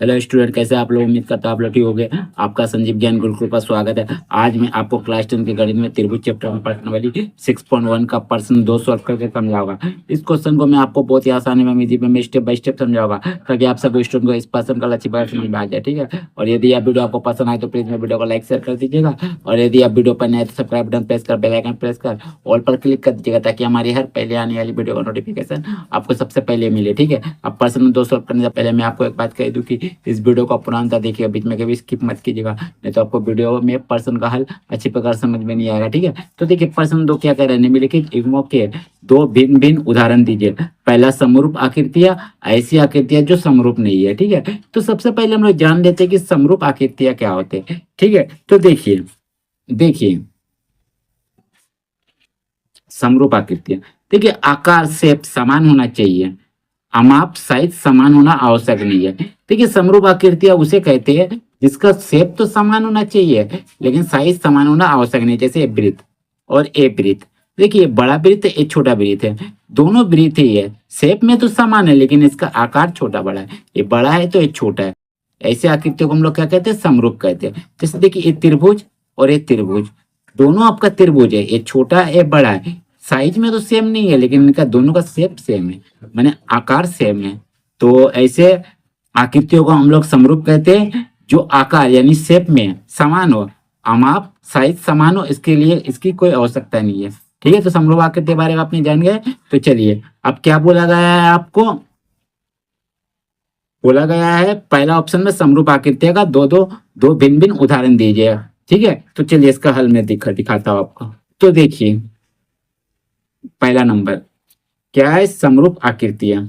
Hello student, कैसे आप लोग? उम्मीद करता हूँ आप लोग ठीक हो गए। आपका संजीव ज्ञान गुरुकुल पर स्वागत है। आज मैं आपको क्लास 10 के गणित में त्रिभुज चैप्टर में पढ़ने वाली 6.1 का प्रश्न 2 सॉल्व करके समझाऊंगा। इस क्वेश्चन को मैं आपको बहुत ही आसानी में इजी में स्टेप बाय स्टेप समझाऊंगा, ताकि आप सभी स्टूडेंट को इस प्रश्न का लक्ष्य बात समझ में आ जाए। ठीक है, और यदि आप वीडियो आपको पसंद आए तो प्लीज मेरे वीडियो को लाइक शेयर कर दीजिएगा, और यदि आप वीडियो पर नए हैं तो सब्सक्राइब बटन प्रेस कर बेल आइकन प्रेस कर ऑल पर क्लिक कर दीजिएगा, ताकि हमारी हर पहले आने वाली वीडियो का नोटिफिकेशन आपको सबसे पहले मिले। ठीक है, अब प्रश्न 2 सॉल्व करने से पहले मैं आपको एक बात कह दूं कि इस वीडियो को पूरा अंतर देखिएगा, बीच में कभी स्किप मत कीजिएगा, नहीं तो आपको वीडियो में प्रश्न का हल अच्छी प्रकार समझ में नहीं आएगा। ठीक है, तो देखिए प्रश्न 2 क्या कह रहे हैं, निम्नलिखित युग्मों के दो भिन्न भिन्न उदाहरण दीजिए। पहला, समरूप आकृतियां, ऐसी आकृतियां जो समरूप नहीं है। ठीक है, तो सबसे पहले हम लोग जान लेते हैं कि समरूप आकृतियां क्या होते हैं। ठीक है, तो देखिए देखिए समरूप आकृतियां, देखिए आकार शेप समान होना चाहिए, अमाप साइज समान होना आवश्यक नहीं है। देखिए समरूप आकृतियां उसे कहते हैं जिसका शेप तो समान होना चाहिए लेकिन साइज समान होना आवश्यक नहीं, जैसे ए वृत्त और ए वृत्त। देखिए बड़ा वृत्त एक छोटा वृत्त है, दोनों वृत्त ही है, शेप में तो समान है लेकिन इसका आकार छोटा बड़ा है, ये बड़ा है तो ये छोटा है। ऐसे आकृतियों को हम लोग क्या कहते हैं, समरूप कहते हैं। जैसे देखिए ये त्रिभुज और ये त्रिभुज, दोनों आपका त्रिभुज है, ये छोटा है ये बड़ा है, साइज में तो सेम नहीं है लेकिन इनका दोनों का शेप सेम है, माने आकार सेम है। तो ऐसे आकृतियों को हम लोग समरूप कहते हैं जो आकार यानी शेप में समान हो, अमाप साइज समान हो, इसके लिए इसकी कोई आवश्यकता नहीं है। ठीक है, तो समरूप आकृति के बारे में आपने जान गए। तो चलिए अब क्या बोला गया है, आपको बोला गया है पहला ऑप्शन में समरूप आकृतियों का दो भिन्न भिन्न उदाहरण दीजिए। ठीक है, तो चलिए इसका हल मैं दिखाता हूँ आपको। तो देखिए पहला नंबर क्या है, समरूप आकृतियां।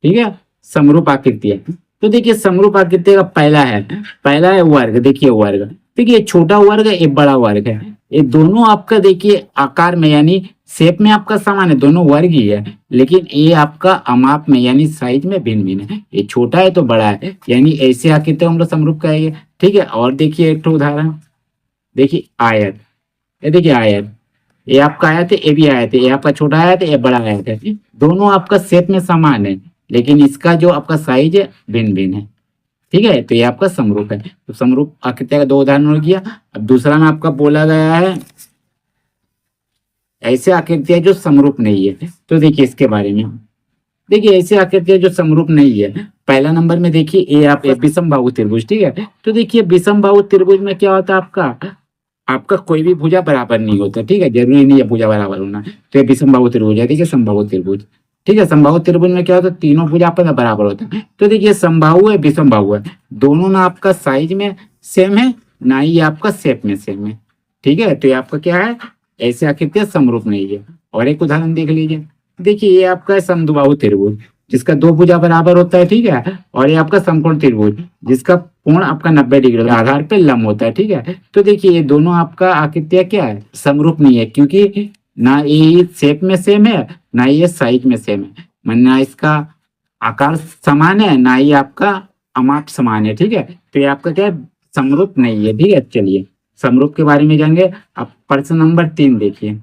ठीक है, समरूप आकृतियां, तो देखिए समरूप आकृति का पहला है वर्ग। देखिए वर्ग, देखिए छोटा वर्ग है, एक बड़ा वर्ग है, ये दोनों आपका देखिए आकार में यानी शेप में आपका समान है, दोनों वर्ग ही है, लेकिन ये आपका अमाप में यानी साइज में भिन्न भिन्न है, ये छोटा है तो बड़ा है, यानी ऐसे आकृति हम लोग समरूप कहेंगे। ठीक है, और देखिए एक उदाहरण, देखिए आयत, ये देखिए आयत, ये आपका आयत है, ये भी आयत है, ये आपका छोटा आयत है, ये बड़ा आयत है, दोनों आपका शेप में समान है लेकिन इसका जो आपका साइज है भिन्न भिन्न है। ठीक है, तो ये आपका समरूप है। तो समरूप आकृति का दो उदाहरण हो गया। अब दूसरा में आपका बोला गया है ऐसे आकृतियां जो समरूप नहीं है। तो देखिए इसके बारे में, देखिए ऐसे आकृतियां जो समरूप नहीं है, पहला नंबर में देखिए ये आप विषम बाहु त्रिभुज। ठीक है, तो देखिए विषम बाहु त्रिभुज में क्या होता है, आपका कोई भी भुजा बराबर नहीं होता। ठीक है, जरूरी नहीं है भुजा बराबर होना, तो ये विषम बाहु त्रिभुज है। देखिए समबाहु त्रिभुज, ठीक है, समबाहु त्रिभुज में क्या होता है, तीनों भुजा आपस में बराबर होता है। तो देखिए समबाहु है विषम बाहु है, दोनों ना आपका साइज में सेम है ना ही आपका शेप में सेम है। ठीक है, तो ये आपका क्या है, ऐसे आकृतियां समरूप नहीं है। और एक उदाहरण देख लीजिए, देखिए ये आपका है समद्विबाहु त्रिभुज, जिसका दो भुजा बराबर होता है। ठीक है, और ये आपका समकोण त्रिभुज, जिसका कोण आपका 90 डिग्री आधार पे लंब होता है। ठीक है, तो देखिए ये दोनों आपका आकृतियां क्या है, समरूप नहीं है, क्योंकि ना ये शेप में सेम है ना ये साइज में सेम है, माने ना इसका आकार समान है ना ही आपका अमाप समान है। ठीक है, तो ये आपका क्या है, समरूप नहीं है। ठीक है, चलिए समरूप के बारे में जानेंगे। अब प्रश्न नंबर 3 देखिए।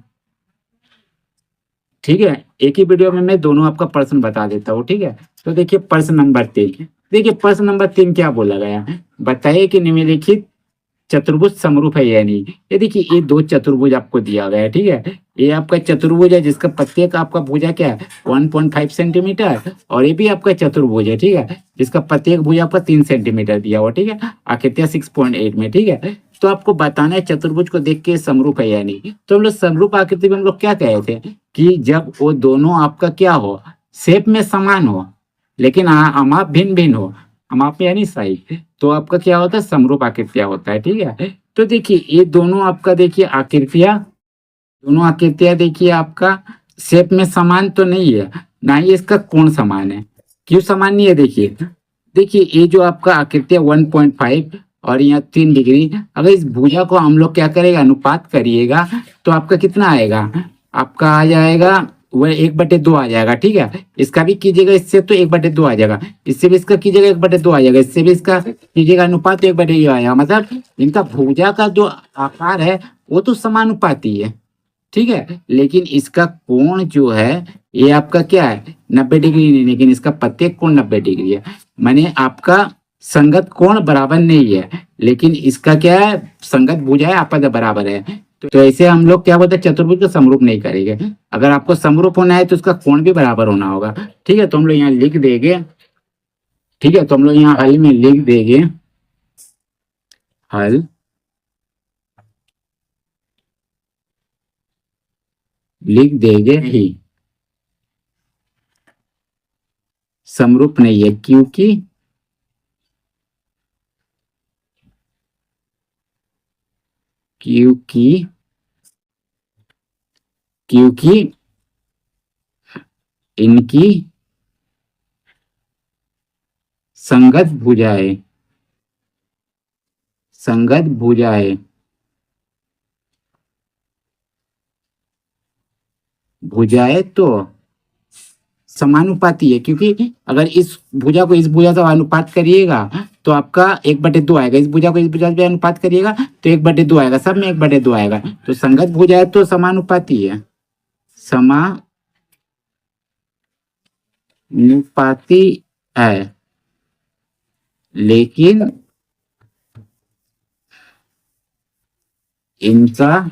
ठीक है, एक ही वीडियो में मैं दोनों आपका प्रश्न बता देता हूँ। ठीक है, तो देखिए प्रश्न नंबर 3, देखिए प्रश्न नंबर 3 क्या बोला गया है, बताइए कि निम्नलिखित चतुर्भुज समरूप है या नहीं। ये देखिए ये दो चतुर्भुज आपको दिया गया है। ठीक है, ये आपका चतुर्भुज है जिसका प्रत्येक आपका भुजा क्या है 1.5 सेंटीमीटर, और ये भी आपका चतुर्भुज है। ठीक है, जिसका प्रत्येक भुजा आपका 3 सेंटीमीटर दिया हुआ। ठीक है, आकृतियां 6.8 में। ठीक है, तो आपको बताना है चतुर्भुज को देख के समरूप है या नहीं। तो हम लोग समरूप आकृति में हम लोग क्या कहे थे कि जब वो दोनों आपका क्या हो, शेप में समान हो लेकिन अमाप भिन्न भिन्न हो, अमाप यानी साइज, तो आपका क्या होता है, समरूप आकृतियां होता है। ठीक है, तो देखिए ये दोनों आपका देखिए आकृतियां, दोनों आकृतियां देखिए आपका शेप में समान तो नहीं है ना ही इसका कोण समान है। क्यों समान नहीं है, देखिए देखिए ये जो आपका आकृतियां 1.5 और यहाँ 3 डिग्री, अगर इस भुजा को हम लोग क्या करेगा, अनुपात करिएगा तो आपका कितना आएगा, आपका आ जाएगा वह 1/2 आ जाएगा। ठीक है, इसका भी कीजिएगा इससे तो 1/2 आ जाएगा, इससे भी इसका कीजिएगा 1/2 आ जाएगा, इससे भी इसका कीजिएगा अनुपात तो 1/2 आएगा। मतलब इनका भुजा का जो आकार है वो तो समानुपाती है। ठीक है, लेकिन इसका कोण जो है ये आपका क्या है 90 डिग्री नहीं, लेकिन इसका प्रत्येक कोण 90 डिग्री है। माने आपका संगत कोण बराबर नहीं है, लेकिन इसका क्या है संगत भुजा है आपस में बराबर है। तो ऐसे हम लोग क्या बोलते हैं चतुर्भुज को समरूप नहीं करेंगे। अगर आपको समरूप होना है तो उसका कोण भी बराबर होना होगा। ठीक है, तो हम लोग यहाँ लिख देंगे। ठीक है, तो हम लोग यहाँ हल में लिख देंगे, हल लिख देंगे ही समरूप नहीं है, क्योंकि क्योंकि क्योंकि इनकी संगत भुजाएं भुजाएं तो समानुपाती है। क्योंकि अगर इस भुजा को इस भुजा से अनुपात करिएगा तो आपका 1/2 आएगा, इस भुजा को इस भुजा से अनुपात करिएगा तो 1/2 आएगा, सब में 1/2 आएगा। तो संगत भुजाएं तो समानुपाती है, समानुपाती है, लेकिन इनका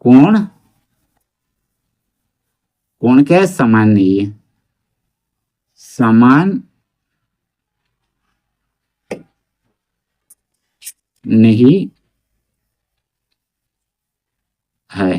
कोण क्या है समान नहीं है, समान नहीं है।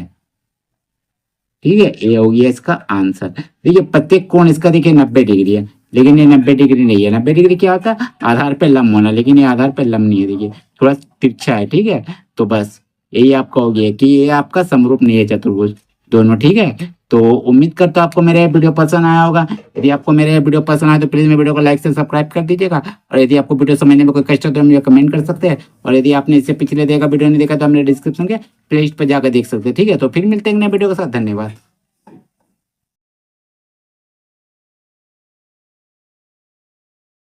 ठीक है, ये हो गया इसका आंसर। देखिए प्रत्येक कोण इसका देखिए 90 डिग्री है, लेकिन ये 90 डिग्री नहीं है। 90 डिग्री क्या होता है आधार पे लंब होना, लेकिन ये आधार पे लंब नहीं है, देखिए थोड़ा तिरछा है। ठीक है, तो बस यही आपका हो गया कि ये आपका समरूप नहीं है चतुर्भुज दोनों। ठीक है, तो उम्मीद करता हूं आपको मेरा ये वीडियो पसंद आया होगा। यदि आपको मेरा ये वीडियो पसंद आया तो प्लीज मेरे वीडियो को लाइक से सब्सक्राइब कर दीजिएगा। और यदि आपको वीडियो समझने में कोई कष्ट हो तो मुझे कमेंट कर सकते हैं। और यदि आपने इससे पिछले देखा वीडियो नहीं देखा तो हमने डिस्क्रिप्शन के प्लेलिस्ट पर जाकर देख सकते हैं। ठीक है, तो फिर मिलते हैं नए वीडियो के साथ। धन्यवाद।